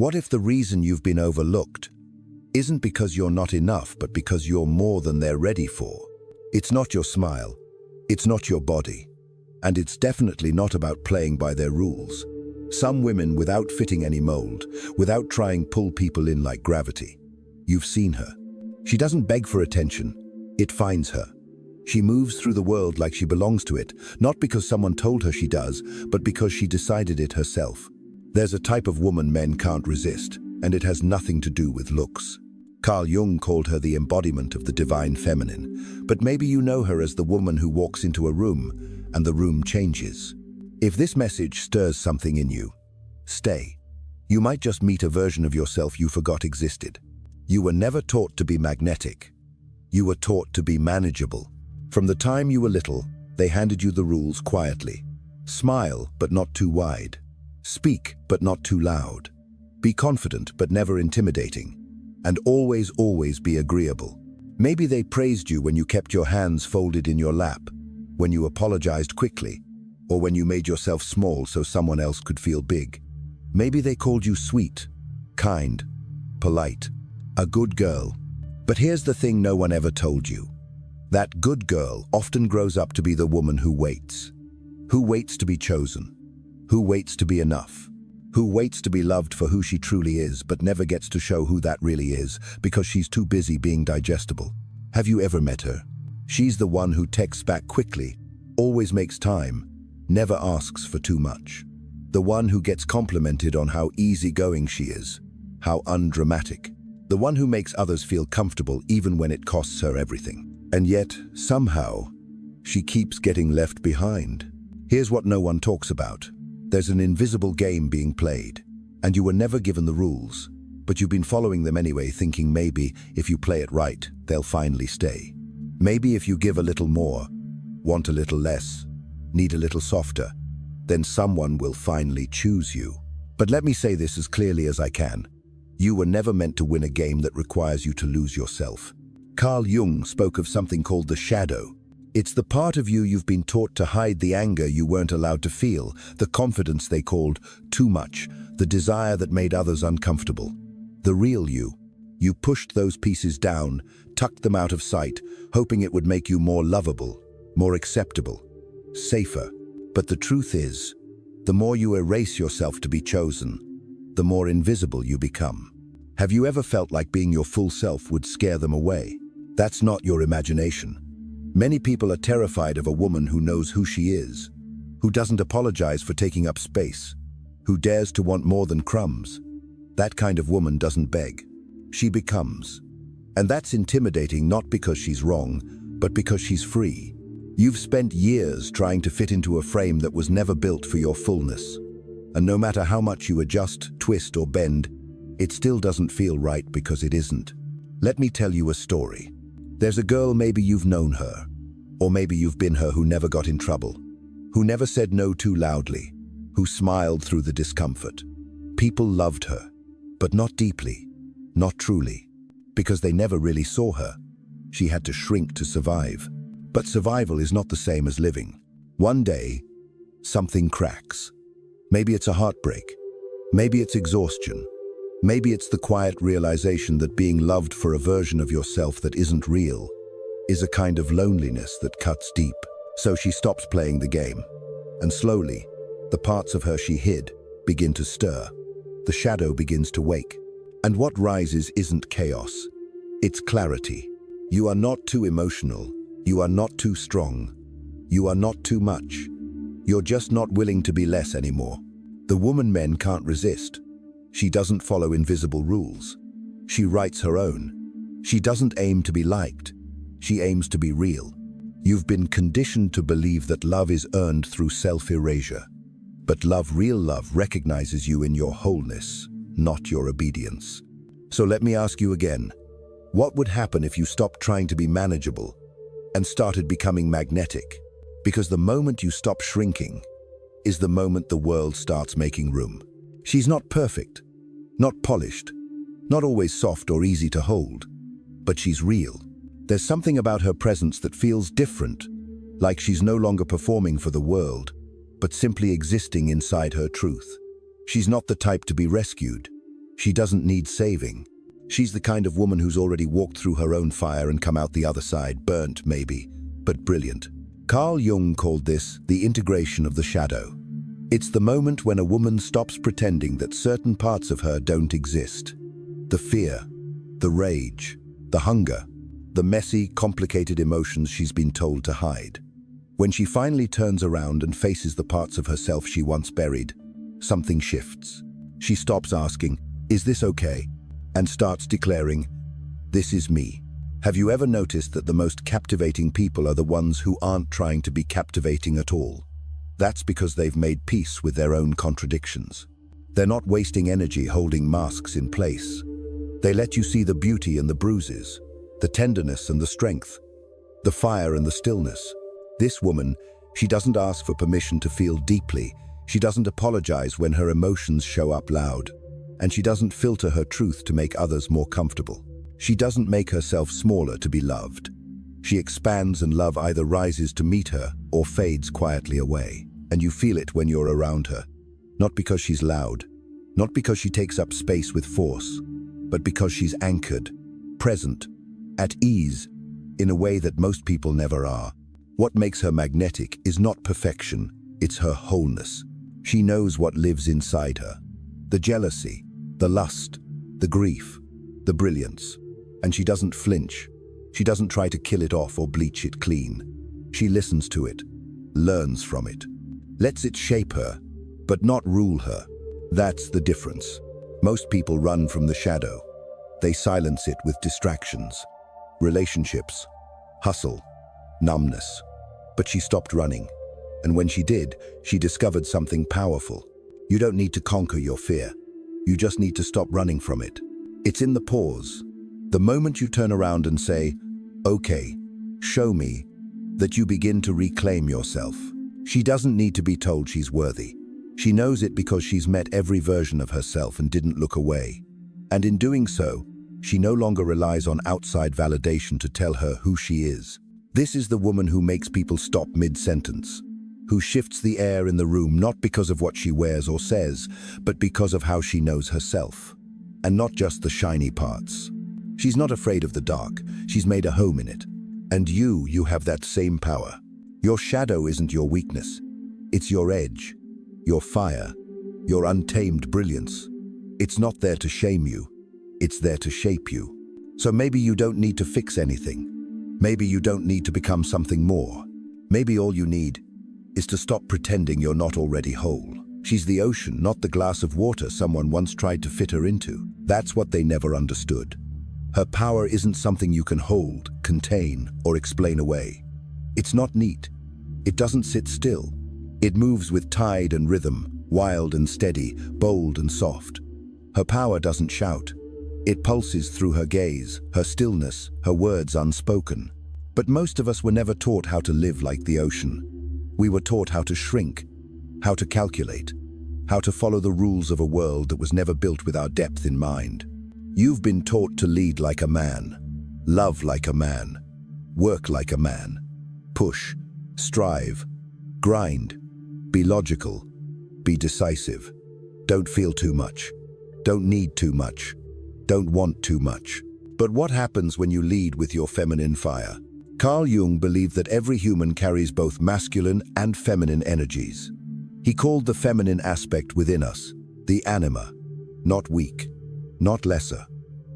What if the reason you've been overlooked isn't because you're not enough, but because you're more than they're ready for? It's not your smile, it's not your body, and it's definitely not about playing by their rules. Some women, without fitting any mold, without trying, pull people in like gravity. You've seen her. She doesn't beg for attention, it finds her. She moves through the world like she belongs to it, not because someone told her she does, but because she decided it herself. There's a type of woman men can't resist, and it has nothing to do with looks. Carl Jung called her the embodiment of the divine feminine, but maybe you know her as the woman who walks into a room and the room changes. If this message stirs something in you, stay. You might just meet a version of yourself you forgot existed. You were never taught to be magnetic. You were taught to be manageable. From the time you were little, they handed you the rules quietly. Smile, but not too wide. Speak, but not too loud. Be confident, but never intimidating. And always be agreeable. Maybe they praised you when you kept your hands folded in your lap, when you apologized quickly, or when you made yourself small so someone else could feel big. Maybe they called you sweet, kind, polite, a good girl. But here's the thing no one ever told you. That good girl often grows up to be the woman who waits to be chosen, who waits to be enough, who waits to be loved for who she truly is, but never gets to show who that really is because she's too busy being digestible. Have you ever met her? She's the one who texts back quickly, always makes time, never asks for too much. The one who gets complimented on how easygoing she is, how undramatic. The one who makes others feel comfortable even when it costs her everything. And yet, somehow, she keeps getting left behind. Here's what no one talks about. There's an invisible game being played, and you were never given the rules, but you've been following them anyway, thinking maybe if you play it right, they'll finally stay. Maybe if you give a little more, want a little less, need a little softer, then someone will finally choose you. But let me say this as clearly as I can. You were never meant to win a game that requires you to lose yourself. Carl Jung spoke of something called the shadow. It's the part of you you've been taught to hide, the anger you weren't allowed to feel, the confidence they called too much, the desire that made others uncomfortable. The real you. You pushed those pieces down, tucked them out of sight, hoping it would make you more lovable, more acceptable, safer. But the truth is, the more you erase yourself to be chosen, the more invisible you become. Have you ever felt like being your full self would scare them away? That's not your imagination. Many people are terrified of a woman who knows who she is, who doesn't apologize for taking up space, who dares to want more than crumbs. That kind of woman doesn't beg. She becomes. And that's intimidating, not because she's wrong, but because she's free. You've spent years trying to fit into a frame that was never built for your fullness. And no matter how much you adjust, twist, or bend, it still doesn't feel right because it isn't. Let me tell you a story. There's a girl, maybe you've known her, or maybe you've been her, who never got in trouble, who never said no too loudly, who smiled through the discomfort. People loved her, but not deeply, not truly, because they never really saw her. She had to shrink to survive. But survival is not the same as living. One day, something cracks. Maybe it's a heartbreak. Maybe it's exhaustion. Maybe it's the quiet realization that being loved for a version of yourself that isn't real is a kind of loneliness that cuts deep. So she stops playing the game. And slowly, the parts of her she hid begin to stir. The shadow begins to wake. And what rises isn't chaos. It's clarity. You are not too emotional. You are not too strong. You are not too much. You're just not willing to be less anymore. The woman men can't resist. She doesn't follow invisible rules. She writes her own. She doesn't aim to be liked. She aims to be real. You've been conditioned to believe that love is earned through self-erasure. But love, real love, recognizes you in your wholeness, not your obedience. So let me ask you again, what would happen if you stopped trying to be manageable and started becoming magnetic? Because the moment you stop shrinking is the moment the world starts making room. She's not perfect, not polished, not always soft or easy to hold, but she's real. There's something about her presence that feels different, like she's no longer performing for the world, but simply existing inside her truth. She's not the type to be rescued. She doesn't need saving. She's the kind of woman who's already walked through her own fire and come out the other side, burnt maybe, but brilliant. Carl Jung called this the integration of the shadow. It's the moment when a woman stops pretending that certain parts of her don't exist. The fear, the rage, the hunger, the messy, complicated emotions she's been told to hide. When she finally turns around and faces the parts of herself she once buried, something shifts. She stops asking, "Is this okay?" and starts declaring, "This is me." Have you ever noticed that the most captivating people are the ones who aren't trying to be captivating at all? That's because they've made peace with their own contradictions. They're not wasting energy holding masks in place. They let you see the beauty and the bruises, the tenderness and the strength, the fire and the stillness. This woman, she doesn't ask for permission to feel deeply. She doesn't apologize when her emotions show up loud. And she doesn't filter her truth to make others more comfortable. She doesn't make herself smaller to be loved. She expands and love either rises to meet her or fades quietly away. And you feel it when you're around her. Not because she's loud, not because she takes up space with force, but because she's anchored, present, at ease, in a way that most people never are. What makes her magnetic is not perfection, it's her wholeness. She knows what lives inside her. The jealousy, the lust, the grief, the brilliance. And she doesn't flinch. She doesn't try to kill it off or bleach it clean. She listens to it, learns from it, lets it shape her, but not rule her. That's the difference. Most people run from the shadow. They silence it with distractions, relationships, hustle, numbness. But she stopped running. And when she did, she discovered something powerful. You don't need to conquer your fear. You just need to stop running from it. It's in the pause. The moment you turn around and say, "Okay, show me," that you begin to reclaim yourself. She doesn't need to be told she's worthy. She knows it because she's met every version of herself and didn't look away. And in doing so, she no longer relies on outside validation to tell her who she is. This is the woman who makes people stop mid-sentence, who shifts the air in the room not because of what she wears or says, but because of how she knows herself. And not just the shiny parts. She's not afraid of the dark. She's made a home in it. And you have that same power. Your shadow isn't your weakness. It's your edge, your fire, your untamed brilliance. It's not there to shame you. It's there to shape you. So maybe you don't need to fix anything. Maybe you don't need to become something more. Maybe all you need is to stop pretending you're not already whole. She's the ocean, not the glass of water someone once tried to fit her into. That's what they never understood. Her power isn't something you can hold, contain, or explain away. It's not neat. It doesn't sit still. It moves with tide and rhythm, wild and steady, bold and soft. Her power doesn't shout. It pulses through her gaze, her stillness, her words unspoken. But most of us were never taught how to live like the ocean. We were taught how to shrink, how to calculate, how to follow the rules of a world that was never built with our depth in mind. You've been taught to lead like a man, love like a man, work like a man, push, strive, grind, be logical, be decisive. Don't feel too much, don't need too much, don't want too much. But what happens when you lead with your feminine fire? Carl Jung believed that every human carries both masculine and feminine energies. He called the feminine aspect within us the anima, not weak, not lesser,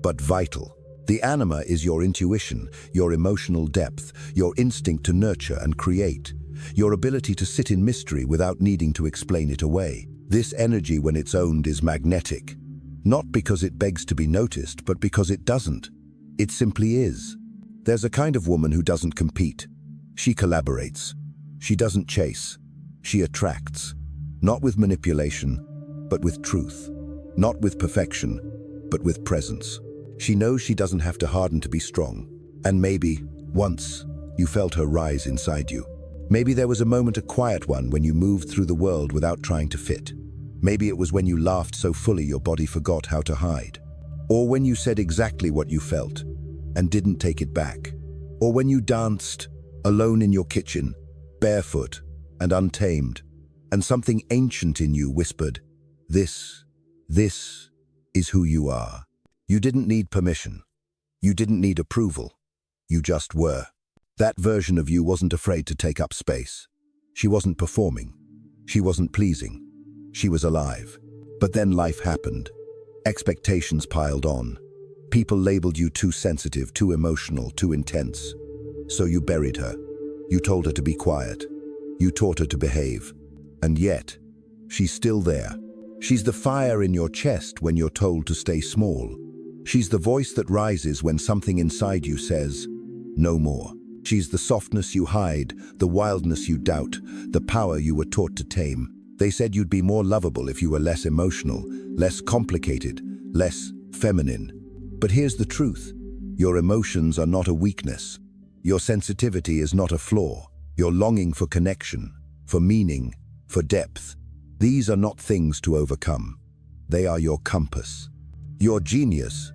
but vital. The anima is your intuition, your emotional depth, your instinct to nurture and create, your ability to sit in mystery without needing to explain it away. This energy, when it's owned, is magnetic. Not because it begs to be noticed, but because it doesn't. It simply is. There's a kind of woman who doesn't compete. She collaborates. She doesn't chase. She attracts. Not with manipulation, but with truth. Not with perfection, but with presence. She knows she doesn't have to harden to be strong. And maybe, once, you felt her rise inside you. Maybe there was a moment, a quiet one, when you moved through the world without trying to fit. Maybe it was when you laughed so fully your body forgot how to hide. Or when you said exactly what you felt and didn't take it back. Or when you danced, alone in your kitchen, barefoot and untamed, and something ancient in you whispered, This is who you are. You didn't need permission. You didn't need approval. You just were. That version of you wasn't afraid to take up space. She wasn't performing. She wasn't pleasing. She was alive. But then life happened. Expectations piled on. People labeled you too sensitive, too emotional, too intense. So you buried her. You told her to be quiet. You taught her to behave. And yet, she's still there. She's the fire in your chest when you're told to stay small. She's the voice that rises when something inside you says, no more. She's the softness you hide, the wildness you doubt, the power you were taught to tame. They said you'd be more lovable if you were less emotional, less complicated, less feminine. But here's the truth. Your emotions are not a weakness. Your sensitivity is not a flaw. Your longing for connection, for meaning, for depth. These are not things to overcome. They are your compass. Your genius,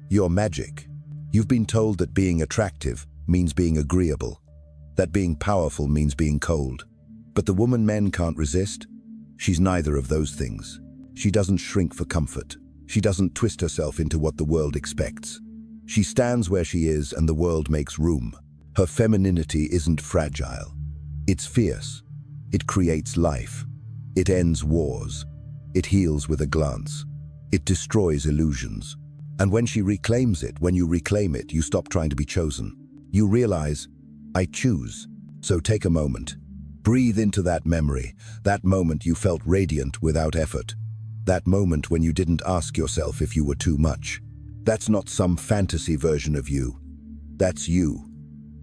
your magic. You've been told that being attractive means being agreeable, that being powerful means being cold. But the woman men can't resist, she's neither of those things. She doesn't shrink for comfort. She doesn't twist herself into what the world expects. She stands where she is and the world makes room. Her femininity isn't fragile. It's fierce. It creates life. It ends wars. It heals with a glance. It destroys illusions. And when she reclaims it, when you reclaim it, you stop trying to be chosen. You realize, I choose. So take a moment. Breathe into that memory, that moment you felt radiant without effort. That moment when you didn't ask yourself if you were too much. That's not some fantasy version of you. That's you,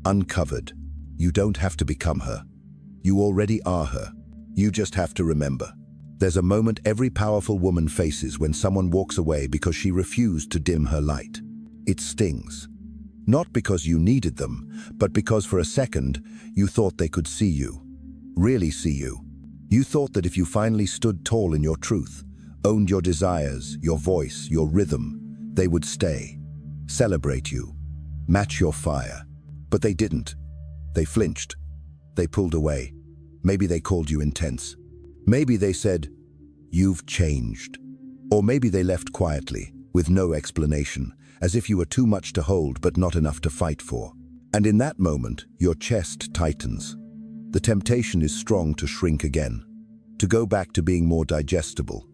uncovered. You don't have to become her. You already are her. You just have to remember. There's a moment every powerful woman faces when someone walks away because she refused to dim her light. It stings. Not because you needed them, but because for a second, you thought they could see you. Really see you. You thought that if you finally stood tall in your truth, owned your desires, your voice, your rhythm, they would stay, celebrate you, match your fire. But they didn't. They flinched. They pulled away. Maybe they called you intense. Maybe they said, you've changed. Or maybe they left quietly, with no explanation, as if you were too much to hold but not enough to fight for. And in that moment, your chest tightens. The temptation is strong to shrink again, to go back to being more digestible,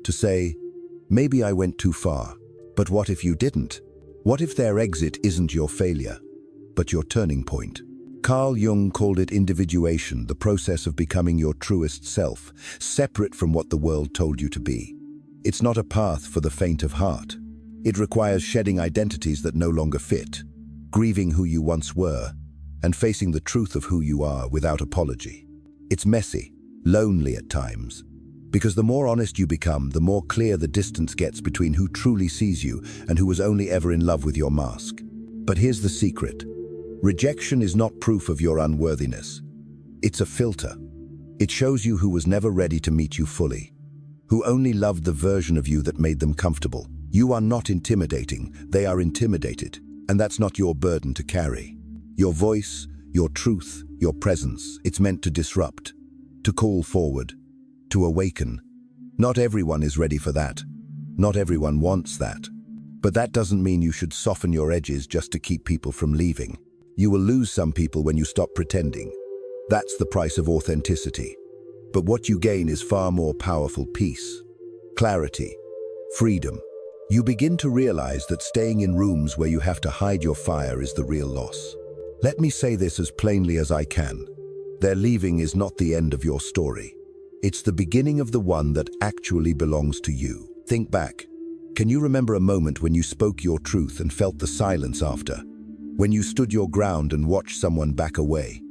to say, maybe I went too far, but what if you didn't? What if their exit isn't your failure, but your turning point? Carl Jung called it individuation, the process of becoming your truest self, separate from what the world told you to be. It's not a path for the faint of heart. It requires shedding identities that no longer fit, grieving who you once were, and facing the truth of who you are without apology. It's messy, lonely at times, because the more honest you become, the more clear the distance gets between who truly sees you and who was only ever in love with your mask. But here's the secret. Rejection is not proof of your unworthiness. It's a filter. It shows you who was never ready to meet you fully, who only loved the version of you that made them comfortable. You are not intimidating, they are intimidated, and that's not your burden to carry. Your voice, your truth, your presence, it's meant to disrupt, to call forward, to awaken. Not everyone is ready for that. Not everyone wants that. But that doesn't mean you should soften your edges just to keep people from leaving. You will lose some people when you stop pretending. That's the price of authenticity. But what you gain is far more powerful: peace, clarity, freedom. You begin to realize that staying in rooms where you have to hide your fire is the real loss. Let me say this as plainly as I can. Their leaving is not the end of your story. It's the beginning of the one that actually belongs to you. Think back. Can you remember a moment when you spoke your truth and felt the silence after? When you stood your ground and watched someone back away?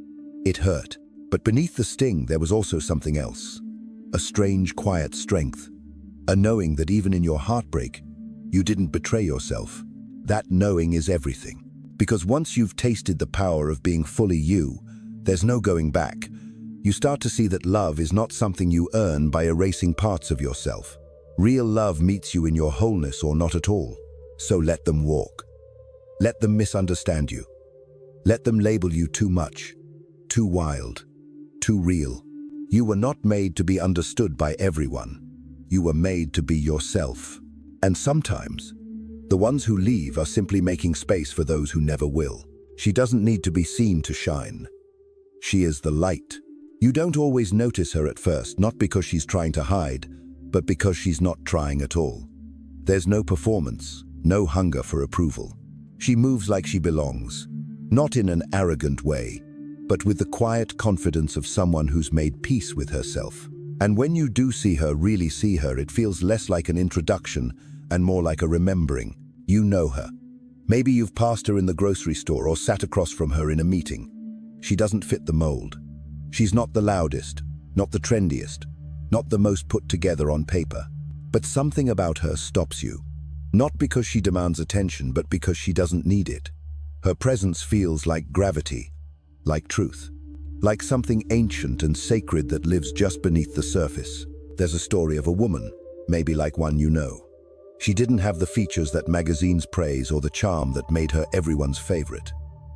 It hurt. But beneath the sting, there was also something else. A strange, quiet strength. A knowing that even in your heartbreak, you didn't betray yourself. That knowing is everything. Because once you've tasted the power of being fully you, there's no going back. You start to see that love is not something you earn by erasing parts of yourself. Real love meets you in your wholeness or not at all. So let them walk. Let them misunderstand you. Let them label you too much, too wild, too real. You were not made to be understood by everyone. You were made to be yourself. And sometimes, the ones who leave are simply making space for those who never will. She doesn't need to be seen to shine. She is the light. You don't always notice her at first, not because she's trying to hide, but because she's not trying at all. There's no performance, no hunger for approval. She moves like she belongs, not in an arrogant way, but with the quiet confidence of someone who's made peace with herself. And when you do see her, really see her, it feels less like an introduction and more like a remembering. You know her. Maybe you've passed her in the grocery store or sat across from her in a meeting. She doesn't fit the mold. She's not the loudest, not the trendiest, not the most put together on paper. But something about her stops you. Not because she demands attention, but because she doesn't need it. Her presence feels like gravity, like truth, like something ancient and sacred that lives just beneath the surface. There's a story of a woman, maybe like one you know. She didn't have the features that magazines praise or the charm that made her everyone's favorite.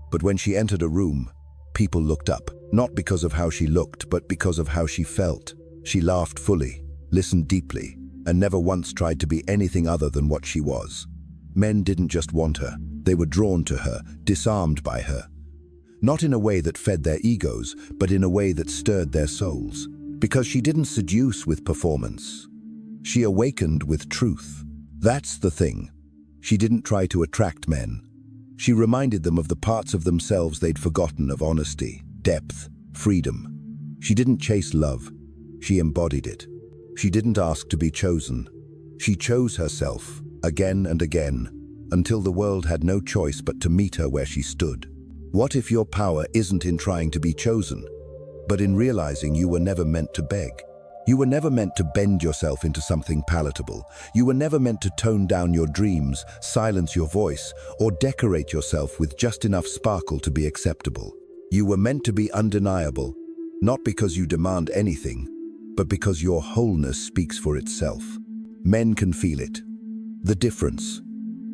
But when she entered a room, people looked up, not because of how she looked, but because of how she felt. She laughed fully, listened deeply, and never once tried to be anything other than what she was. Men didn't just want her, they were drawn to her, disarmed by her. Not in a way that fed their egos, but in a way that stirred their souls. Because she didn't seduce with performance. She awakened with truth. That's the thing. She didn't try to attract men. She reminded them of the parts of themselves they'd forgotten, of honesty, depth, freedom. She didn't chase love. She embodied it. She didn't ask to be chosen. She chose herself, again and again, until the world had no choice but to meet her where she stood. What if your power isn't in trying to be chosen, but in realizing you were never meant to beg? You were never meant to bend yourself into something palatable. You were never meant to tone down your dreams, silence your voice, or decorate yourself with just enough sparkle to be acceptable. You were meant to be undeniable, not because you demand anything, but because your wholeness speaks for itself. Men can feel it. The difference.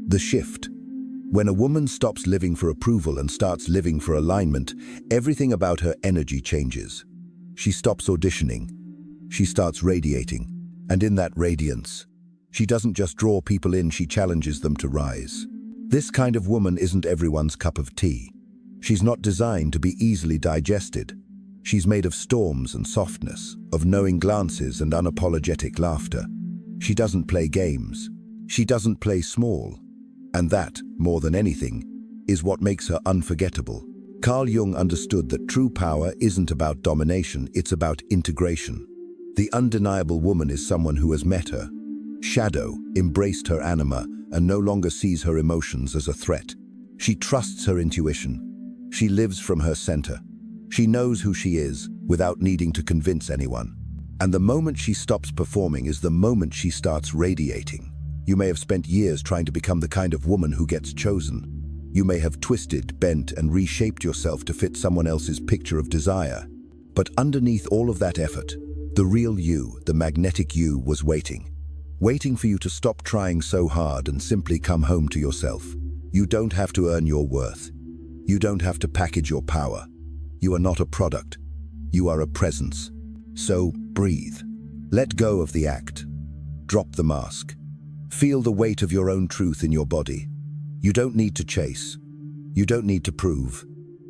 The shift. When a woman stops living for approval and starts living for alignment, everything about her energy changes. She stops auditioning. She starts radiating. And in that radiance, she doesn't just draw people in, she challenges them to rise. This kind of woman isn't everyone's cup of tea. She's not designed to be easily digested. She's made of storms and softness, of knowing glances and unapologetic laughter. She doesn't play games. She doesn't play small. And that, more than anything, is what makes her unforgettable. Carl Jung understood that true power isn't about domination, it's about integration. The undeniable woman is someone who has met her shadow, embraced her anima, and no longer sees her emotions as a threat. She trusts her intuition. She lives from her center. She knows who she is without needing to convince anyone. And the moment she stops performing is the moment she starts radiating. You may have spent years trying to become the kind of woman who gets chosen. You may have twisted, bent, and reshaped yourself to fit someone else's picture of desire. But underneath all of that effort, the real you, the magnetic you, was waiting. Waiting for you to stop trying so hard and simply come home to yourself. You don't have to earn your worth. You don't have to package your power. You are not a product. You are a presence. So breathe. Let go of the act. Drop the mask. Feel the weight of your own truth in your body. You don't need to chase. You don't need to prove.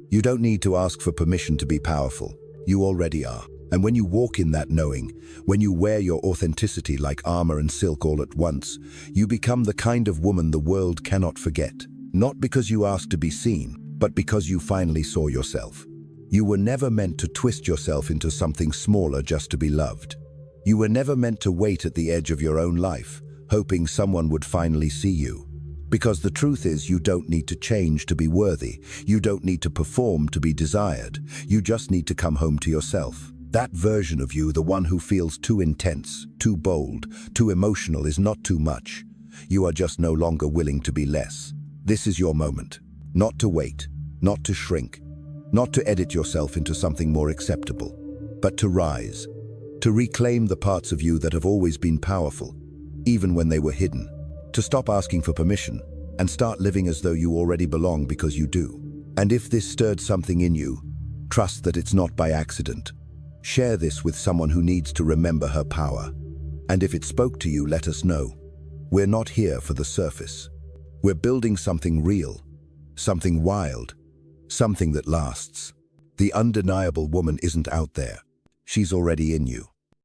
You don't need to ask for permission to be powerful. You already are. And when you walk in that knowing, when you wear your authenticity like armor and silk all at once, you become the kind of woman the world cannot forget. Not because you asked to be seen, but because you finally saw yourself. You were never meant to twist yourself into something smaller just to be loved. You were never meant to wait at the edge of your own life, hoping someone would finally see you. Because the truth is, you don't need to change to be worthy. You don't need to perform to be desired. You just need to come home to yourself. That version of you, the one who feels too intense, too bold, too emotional, is not too much. You are just no longer willing to be less. This is your moment. Not to wait, not to shrink, not to edit yourself into something more acceptable, but to rise, to reclaim the parts of you that have always been powerful, even when they were hidden, to stop asking for permission and start living as though you already belong because you do. And if this stirred something in you, trust that it's not by accident. Share this with someone who needs to remember her power. And if it spoke to you, let us know. We're not here for the surface. We're building something real, something wild, something that lasts. The undeniable woman isn't out there. She's already in you.